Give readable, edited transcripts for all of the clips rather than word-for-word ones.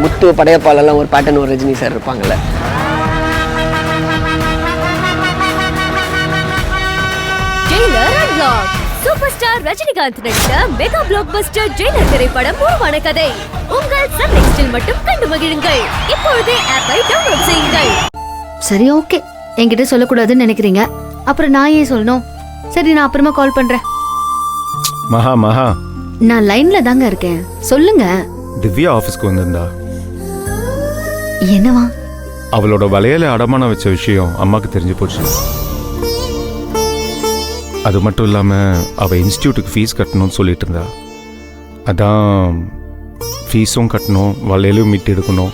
முத்து படையப்பாலெல்லாம் ஒரு பேட்டர்ன் ஒரு ரஜினி சார் இருப்பாங்கல்ல. சூப்பர் ஸ்டார் ரஜினிகாந்த் நடித்த மெகா பிளாக் பஸ்டர் ஜெயிலர் திரைப்படம் உருவான கதை உங்கள் சன் நெக்ஸ்டில் மட்டும் கண்டு மகிழுங்கள். இப்பொழுதே ஆப்பை டவுன்லோட் செய்யுங்கள். சரி, ஓகே. என்கிட்ட சொல்லக்கூடாதுன்னு நினைக்கிறீங்க, அப்புறம் நான் ஏன் சொல்லணும்? சரி, நான் அப்புறமா கால் பண்றேன். மகா நான் லைன்ல தாங்க இருக்கேன், சொல்லுங்க. திவ்யா ஆபீஸ்க்கு வந்திருந்தா. என்னவா? அவளோட வளையல அடமானம் வச்ச விஷயம் அம்மாக்கு தெரிஞ்சு போச்சு. அது மட்டும் இல்லாம அவ இன்ஸ்டியூட்டுக்கு ஃபீஸ் கட்டணும்னு சொல்லிட்டு இருந்தா. அதான் ஃபீஸும் கட்டணும், வளையலும் மீட்டு எடுக்கணும்.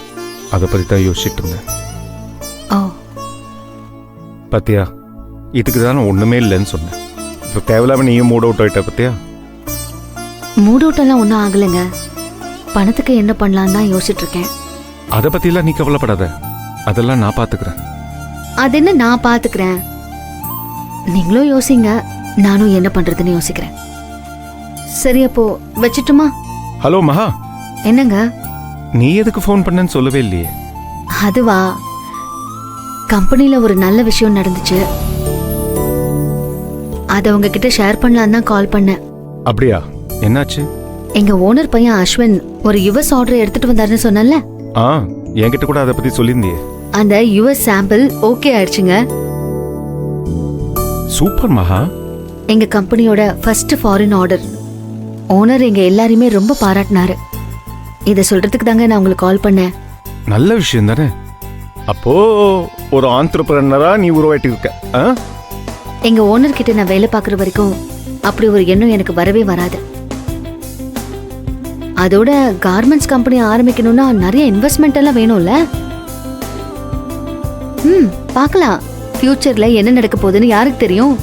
அதை பத்தி தான் யோசிச்சுட்டு இருந்தேன். ஓ, பத்தியா, இதுக்கு தான் ஒண்ணுமே இல்லைன்னு சொன்னேன். இப்போ தேவையில்லாம நீயும் மூட் அவுட் ஆயிட்ட. பத்தியா, மூட் அவுட் எல்லாம் ஒன்றும் ஆகலைங்க. பணத்துக்கு என்ன பண்ணலான்னு தான் யோசிச்சுட்டு இருக்கேன். அதை பத்திலாம் நீ கவலைப்படாத, அதெல்லாம் நான் பாத்துக்கிறேன். அது என்ன நான் பாத்துக்கிறேன், நீங்களும் யோசிங்க, நானும் என்ன பண்றதுன்னு யோசிக்கிறேன். சரி, அப்போ வச்சிட்டுமா? ஹலோ மகா. என்னங்க? நீ எதுக்கு ஃபோன் பண்ணேன்னு சொல்லவே இல்லையே. அதுவா, கம்பெனில ஒரு நல்ல விஷயம் நடந்துச்சு, அதை உங்ககிட்ட ஷேர் பண்ணலான்னு தான் கால் பண்ணேன். அப்படியா? என்னாச்சு? எங்க ஓனர் பையன் அஸ்வின் ஒரு யுஎஸ் ஆர்டர் எடுத்துட்டு வந்தாருன்னு சொன்னல. என்கிட்ட கூட அதை பத்தி சொல்லியிருந்தியே. அந்த யுஎஸ் சாம்பிள் ஓகே ஆயிடுச்சுங்க. சூப்பர் மகா. எங்க கம்பெனியோட ஃபர்ஸ்ட் ஃபாரின் ஆர்டர். ஓனர் எங்க எல்லாரையுமே ரொம்ப பாராட்டினாரு. இதை சொல்றதுக்கு தாங்க நான் உங்களுக்கு கால் பண்ணேன். நல்ல விஷயம் தானே. அப்போ ஒரு ஆந்திரபிரனரா நீ உருவாயிட்டு இருக்க. எங்க ஓனர் கிட்ட நான் வேலை பார்க்குற வரைக்கும் அப்படி ஒரு எண்ணம் எனக்கு வரவே வராது. அதோட கார்மெண்ட்ஸ் கம்பெனி ஆரம்பிக்கணும்னா நிறைய இன்வெஸ்ட்மெண்ட் எல்லாம் வேணும்ல. பார்க்கலாம், ஃபியூச்சர்ல என்ன நடக்க போகுதுன்னு யாருக்கு தெரியும்.